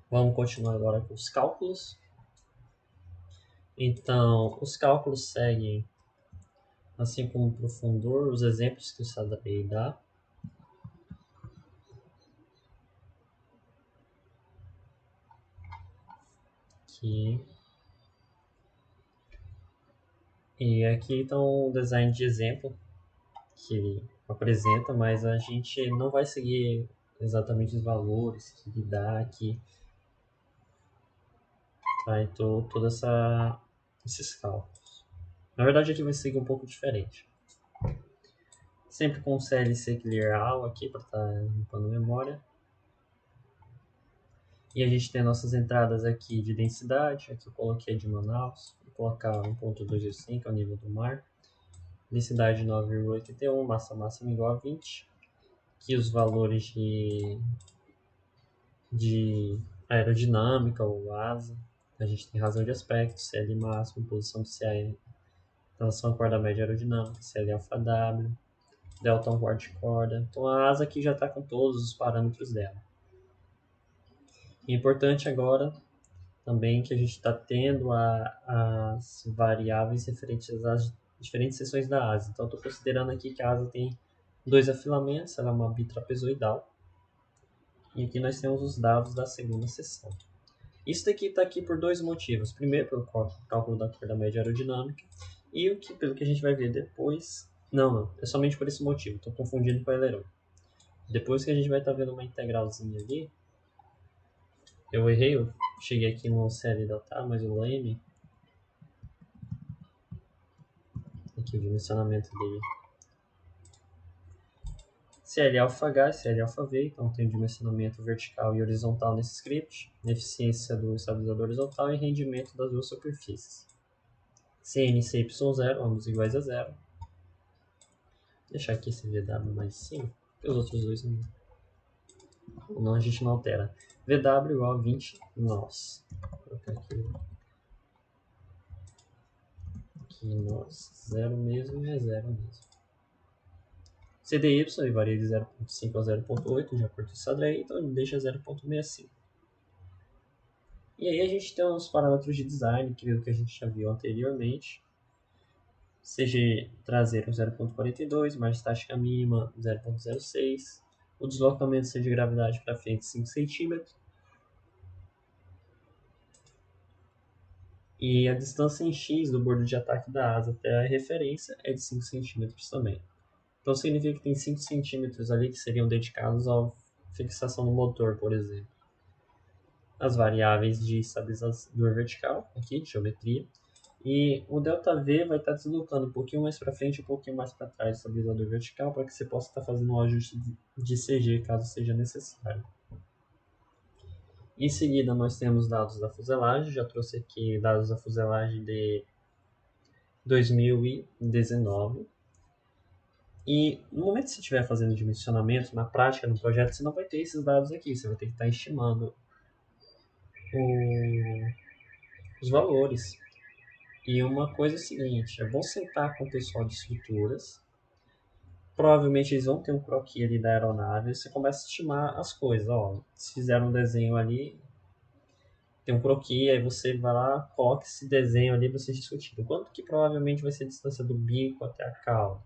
Vamos continuar agora com os cálculos. Então, os cálculos seguem, assim como o profundor, os exemplos que o Sadrei dá. Aqui. E aqui estão o design de exemplo que ele apresenta, mas a gente não vai seguir exatamente os valores que ele dá aqui. Tá? Então, esses cálculos. Na verdade, aqui vai seguir um pouco diferente. Sempre com o CLC Clear All aqui para estar limpando a memória. E a gente tem nossas entradas aqui de densidade. Aqui eu coloquei de Manaus. Vou colocar 1.285, que é o nível do mar. Densidade 9,81, massa máxima igual a 20. Aqui os valores de aerodinâmica ou asa. A gente tem razão de aspecto, CL máximo, posição do CA em relação à corda média aerodinâmica, CL alfa W, delta um quarto de corda. Então a asa aqui já está com todos os parâmetros dela. E é importante agora também que a gente está tendo as variáveis referentes às diferentes seções da asa. Então estou considerando aqui que a asa tem 2 afilamentos, ela é uma bitrapezoidal. E aqui nós temos os dados da segunda seção. Isso daqui está aqui por dois motivos. Primeiro, pelo cálculo da corda média aerodinâmica. E pelo que a gente vai ver depois... Não, é somente por esse motivo. Estou confundindo com o aileron. Depois que a gente vai estar vendo uma integralzinha ali... Eu errei, eu cheguei aqui no CL delta, mas o leme... Aqui o dimensionamento dele. CL alfa H e CL alfa V, então tem dimensionamento vertical e horizontal nesse script, eficiência do estabilizador horizontal e rendimento das duas superfícies. CN e CY0, ambos iguais a zero. Vou deixar aqui esse VW mais 5, porque os outros dois não, a gente não altera. VW igual a 20 nós. Vou colocar aqui nós, zero mesmo é zero mesmo. CDY varia de 0.5 a 0.8, de acordo com o Sadrei, então ele deixa 0.65. E aí a gente tem os parâmetros de design, que é o que a gente já viu anteriormente. CG traseiro 0.42, margem estática mínima 0.06. O deslocamento de gravidade para frente 5 cm. E a distância em x do bordo de ataque da asa até a referência é de 5 cm também. Então significa que tem 5 cm ali que seriam dedicados à fixação do motor, por exemplo. As variáveis de estabilizador vertical, aqui, de geometria. E o ΔV vai estar deslocando um pouquinho mais para frente e um pouquinho mais para trás do estabilizador vertical para que você possa estar fazendo um ajuste de CG caso seja necessário. Em seguida, nós temos dados da fuselagem. Já trouxe aqui dados da fuselagem de 2019. E no momento que você estiver fazendo dimensionamento, na prática, no projeto, você não vai ter esses dados aqui. Você vai ter que estar estimando os valores. E uma coisa é o seguinte, é bom sentar com o pessoal de estruturas. Provavelmente eles vão ter um croquis ali da aeronave. E você começa a estimar as coisas. Ó, se fizeram um desenho ali, tem um croquis, aí você vai lá, coloca esse desenho ali para vocês discutirem. Quanto que provavelmente vai ser a distância do bico até a cauda?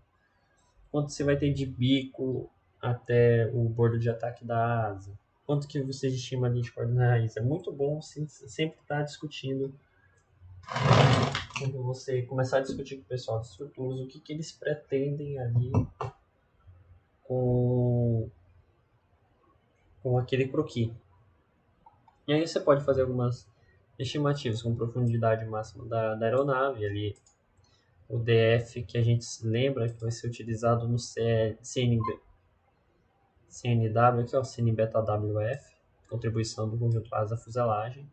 Quanto você vai ter de bico até o bordo de ataque da asa? Quanto que você estima ali de corda na raiz? É muito bom sempre estar discutindo, quando você começar a discutir com o pessoal de estruturas, o que eles pretendem ali com aquele croquis. E aí você pode fazer algumas estimativas com profundidade máxima da aeronave, ali o DF que a gente lembra que vai ser utilizado no CNW, que é o CNBeta-WF, contribuição do conjunto asa-fuselagem,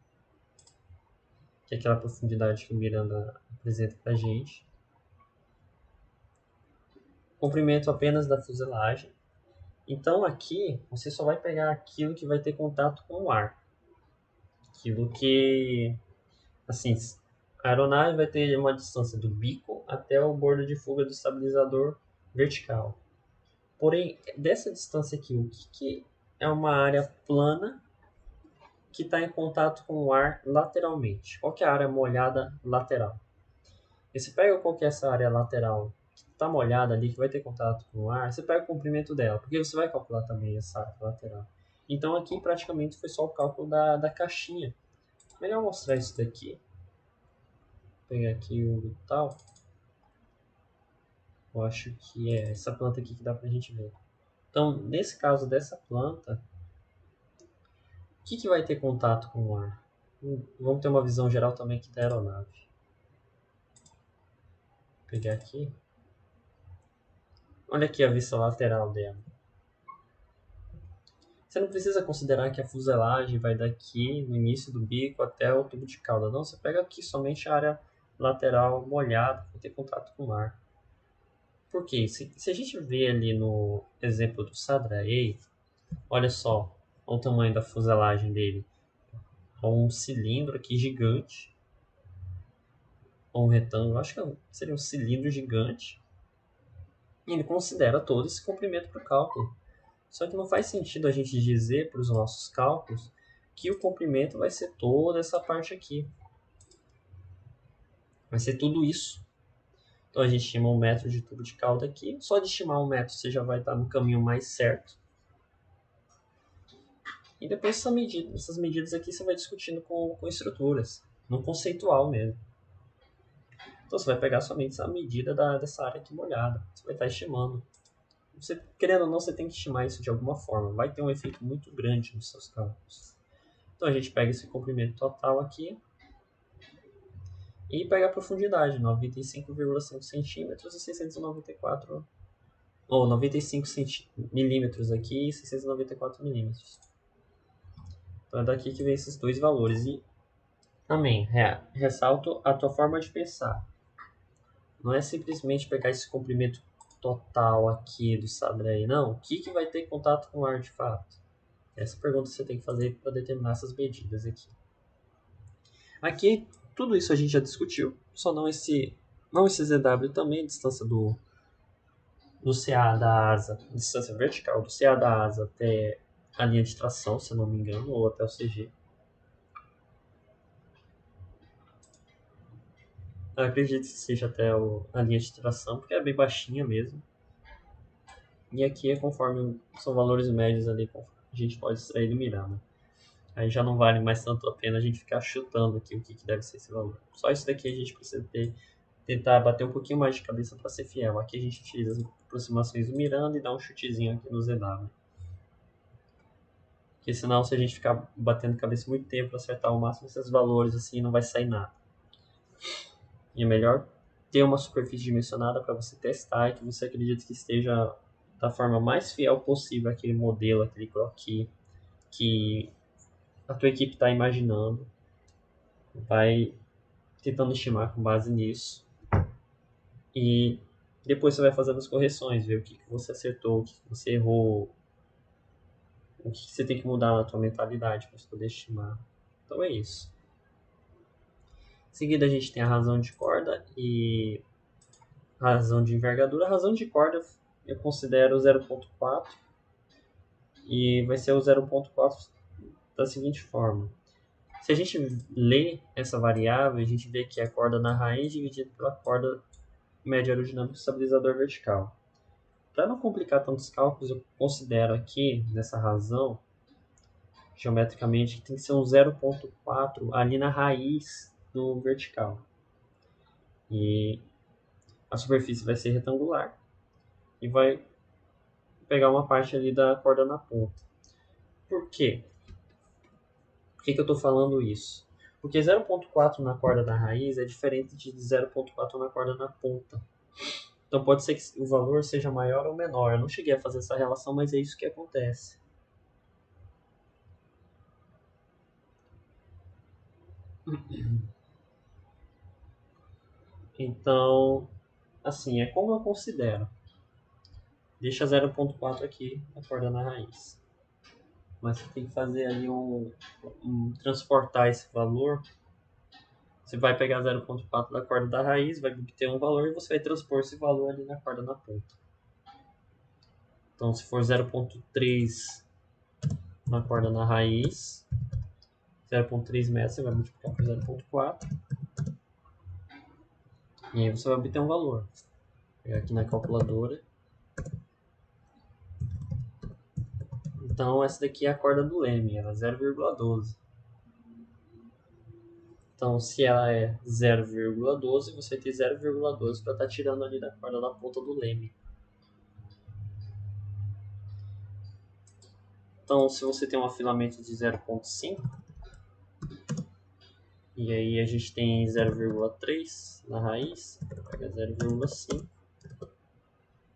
que é aquela profundidade que o Miranda apresenta para a gente. Comprimento apenas da fuselagem. Então aqui você só vai pegar aquilo que vai ter contato com o ar. Aquilo que, assim, a aeronave vai ter uma distância do bico até o bordo de fuga do estabilizador vertical. Porém, dessa distância aqui, o que é uma área plana que está em contato com o ar lateralmente. Qual que é a área molhada lateral? E você pega qual que é essa área lateral que está molhada ali, que vai ter contato com o ar, você pega o comprimento dela, porque você vai calcular também essa área lateral. Então aqui praticamente foi só o cálculo da caixinha. Melhor mostrar isso daqui. Vou pegar aqui o tal. Eu acho que é essa planta aqui que dá pra gente ver. Então, nesse caso dessa planta, o que vai ter contato com o ar? Vamos ter uma visão geral também aqui da aeronave. Vou pegar aqui. Olha aqui a vista lateral dela. Você não precisa considerar que a fuselagem vai daqui no início do bico até o tubo de cauda, não. Você pega aqui somente a área lateral molhada para ter contato com o ar. Por quê? Se a gente vê ali no exemplo do Sadraei, olha só o tamanho da fuselagem dele. É um cilindro aqui gigante, ou um retângulo, acho que seria um cilindro gigante. E ele considera todo esse comprimento para o cálculo. Só que não faz sentido a gente dizer para os nossos cálculos que o comprimento vai ser toda essa parte aqui. Vai ser tudo isso. Então a gente estima 1 metro de tubo de cauda aqui. Só de estimar 1 metro você já vai estar no caminho mais certo. E depois essas medidas aqui você vai discutindo com estruturas, no conceitual mesmo. Então você vai pegar somente a medida dessa área aqui molhada. Você vai estar estimando. Você, querendo ou não, você tem que estimar isso de alguma forma. Vai ter um efeito muito grande nos seus cálculos. Então a gente pega esse comprimento total aqui e pega a profundidade, 95,5 centímetros e 694, ou 95 milímetros aqui e 694 milímetros. Então é daqui que vem esses dois valores. E também, ressalto a tua forma de pensar. Não é simplesmente pegar esse comprimento total aqui do Sadraí, não. O que vai ter contato com o ar de fato? Essa pergunta você tem que fazer para determinar essas medidas aqui. Aqui, tudo isso a gente já discutiu, só não esse ZW também, a distância do CA da asa, distância vertical do CA da asa até a linha de tração, se eu não me engano, ou até o CG. Eu acredito que seja até a linha de tração, porque é bem baixinha mesmo. E aqui é conforme são valores médios ali, a gente pode extrair do mirar, né? Aí já não vale mais tanto a pena a gente ficar chutando aqui o que deve ser esse valor. Só isso daqui a gente precisa tentar bater um pouquinho mais de cabeça para ser fiel. Aqui a gente utiliza as aproximações do Miranda e dá um chutezinho aqui no ZW. Porque senão, se a gente ficar batendo cabeça muito tempo para acertar o máximo desses valores, assim, não vai sair nada. E é melhor ter uma superfície dimensionada para você testar e que você acredite que esteja da forma mais fiel possível aquele modelo, aquele croquis que a tua equipe está imaginando. Vai tentando estimar com base nisso. E depois você vai fazendo as correções, ver o que você acertou, o que você errou, o que você tem que mudar na tua mentalidade para poder estimar. Então é isso. Em seguida a gente tem a razão de corda e a razão de envergadura. A razão de corda eu considero 0.4 e vai ser o 0.4 da seguinte forma. Se a gente lê essa variável, a gente vê que é a corda na raiz dividida pela corda média aerodinâmica do estabilizador vertical. Para não complicar tantos cálculos, eu considero aqui, nessa razão, geometricamente, que tem que ser um 0.4 ali na raiz do vertical. E a superfície vai ser retangular e vai pegar uma parte ali da corda na ponta. Por quê? Por que eu estou falando isso? Porque 0.4 na corda da raiz é diferente de 0.4 na corda na ponta. Então pode ser que o valor seja maior ou menor. Eu não cheguei a fazer essa relação, mas é isso que acontece. Então, assim, é como eu considero. Deixa 0.4 aqui, a corda na raiz. Mas você tem que fazer ali transportar esse valor. Você vai pegar 0.4 da corda da raiz, vai obter um valor e você vai transpor esse valor ali na corda na ponta. Então, se for 0.3 na corda na raiz, 0,3 metros, você vai multiplicar por 0,4. E aí você vai obter um valor. Vou pegar aqui na calculadora. Então essa daqui é a corda do Leme, ela é 0,12. Então se ela é 0,12, você vai ter 0,12 para estar tirando ali da corda da ponta do Leme. Então se você tem um afilamento de 0,5, e aí a gente tem 0,3 na raiz, pega 0,5.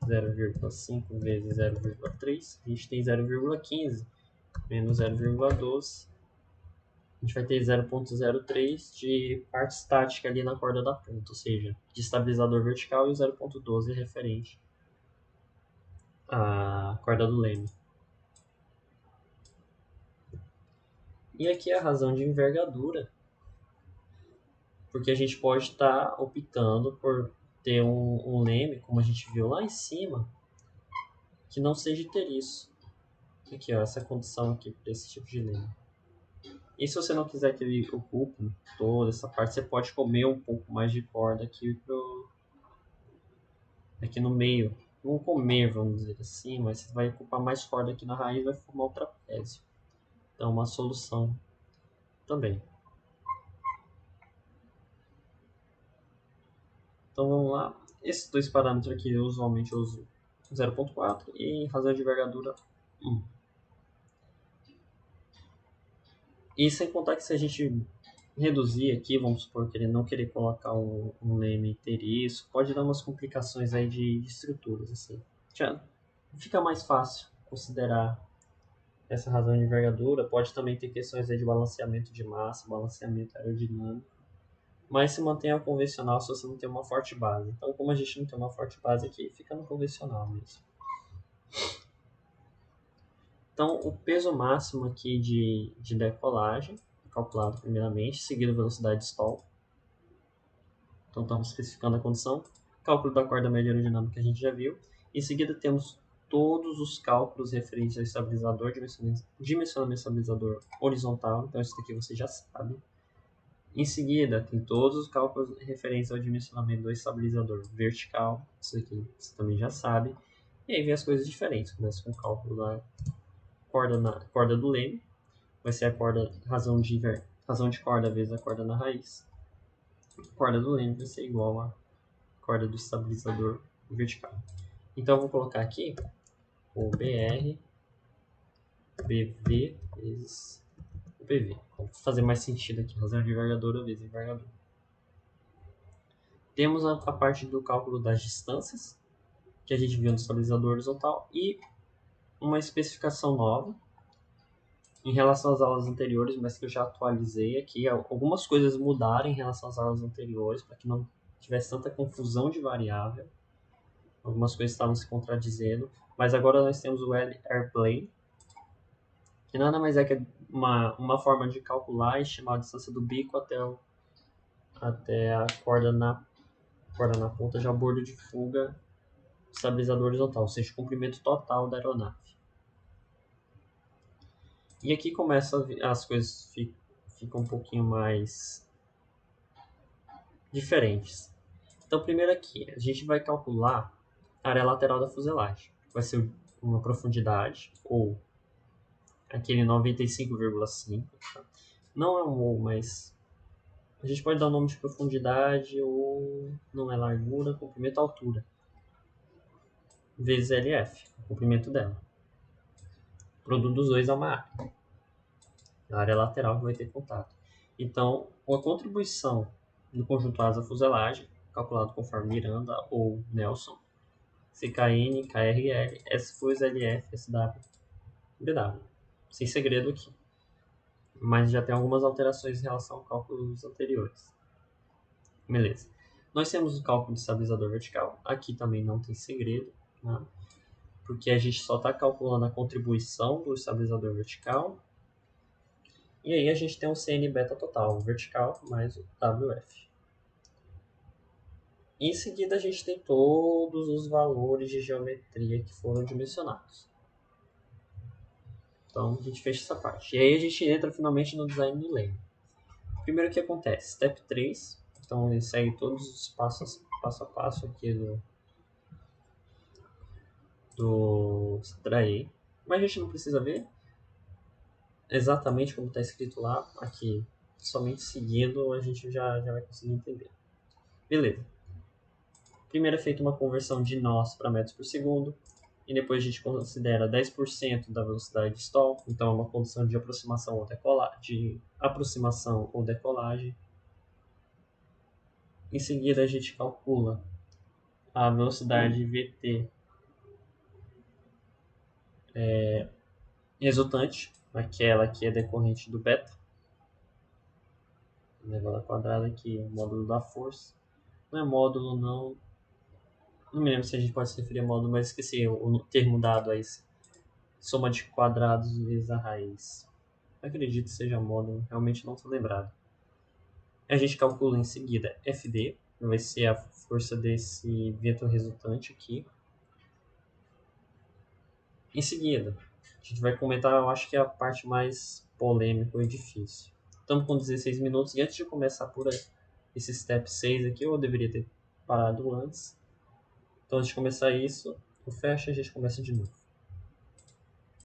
0,5 vezes 0,3, a gente tem 0,15 menos 0,12. A gente vai ter 0,03 de parte estática ali na corda da ponta, ou seja, de estabilizador vertical, e o 0,12 referente à corda do Leme. E aqui é a razão de envergadura, porque a gente pode estar optando por ter um leme, como a gente viu lá em cima, que não seja isso. Aqui, ó, essa condição aqui para esse tipo de leme. E se você não quiser que ele ocupe toda essa parte, você pode comer um pouco mais de corda aqui no meio. Não comer, vamos dizer assim, mas você vai ocupar mais corda aqui na raiz e vai formar o trapézio. Então, uma solução também. Então, vamos lá. Esses dois parâmetros aqui, eu usualmente uso 0,4 e razão de envergadura 1. E sem contar que se a gente reduzir aqui, vamos supor que ele não querer colocar um leme inteiriço, pode dar umas complicações aí de estruturas, assim. Já fica mais fácil considerar essa razão de envergadura. Pode também ter questões aí de balanceamento de massa, balanceamento aerodinâmico, mas se mantém ao convencional se você não tem uma forte base. Então, como a gente não tem uma forte base aqui, fica no convencional mesmo. Então, o peso máximo aqui de decolagem, calculado primeiramente, seguido a velocidade de stall. Então, estamos especificando a condição. Cálculo da corda média aerodinâmica que a gente já viu. Em seguida, temos todos os cálculos referentes ao estabilizador, dimensionamento estabilizador horizontal. Então, isso daqui você já sabe. Em seguida, tem todos os cálculos referentes ao dimensionamento do estabilizador vertical. Isso aqui você também já sabe. E aí vem as coisas diferentes. Começa com o cálculo da corda do leme. Vai ser a corda razão de corda vezes a corda na raiz. A corda do leme vai ser igual a corda do estabilizador vertical. Então eu vou colocar aqui o BR, BV vezes o PV. Vou fazer mais sentido aqui, razão de envergadura vezes envergadura. Temos a parte do cálculo das distâncias, que a gente viu no estabilizador horizontal, e uma especificação nova em relação às aulas anteriores, mas que eu já atualizei aqui. Algumas coisas mudaram em relação às aulas anteriores, para que não tivesse tanta confusão de variável. Algumas coisas estavam se contradizendo, mas agora nós temos o AirPlane, que nada mais é que uma forma de calcular e estimar a distância do bico até a corda na ponta, já o bordo de fuga do estabilizador horizontal, ou seja, o comprimento total da aeronave. E aqui começa as coisas ficam um pouquinho mais diferentes. Então, primeiro aqui, a gente vai calcular a área lateral da fuselagem. Vai ser uma profundidade, ou aquele 95,5. Tá? Não é um ou, mas a gente pode dar o nome de profundidade, ou não é largura, comprimento, altura, vezes LF, o comprimento dela. O produto dos dois é uma área. A área lateral que vai ter contato. Então, a contribuição do conjunto asa-fuselagem, calculado conforme Miranda ou Nelson, CKN, KRL, S-FUS, LF, SW, BW. Sem segredo aqui. Mas já tem algumas alterações em relação aos cálculos anteriores. Beleza. Nós temos o cálculo de estabilizador vertical. Aqui também não tem segredo, né? Porque a gente só está calculando a contribuição do estabilizador vertical. E aí a gente tem um CN beta total, vertical mais o WF. Em seguida a gente tem todos os valores de geometria que foram dimensionados. Então a gente fecha essa parte. E aí a gente entra finalmente no design do leme. Primeiro o que acontece? Step 3. Então ele segue todos os passo a passo aqui do extrair. Mas a gente não precisa ver exatamente como está escrito lá. Aqui, somente seguindo, a gente já vai conseguir entender. Beleza. Primeiro é feita uma conversão de nós para metros por segundo. E depois a gente considera 10% da velocidade de stall. Então é uma condição de aproximação ou decolagem. Em seguida a gente calcula a velocidade VT resultante, aquela que é decorrente do beta, elevado quadrada aqui, o módulo da força. Não é módulo não me lembro se a gente pode se referir a módulo, mas esqueci o termo dado a esse. Soma de quadrados vezes a raiz. Acredito que seja módulo, realmente não estou lembrado. A gente calcula em seguida FD, vai ser a força desse vento resultante aqui. Em seguida, a gente vai comentar, eu acho que é a parte mais polêmica e difícil. Estamos com 16 minutos e antes de começar por esse step 6 aqui, eu deveria ter parado antes. Então antes de começar isso, eu fecho e a gente começa de novo.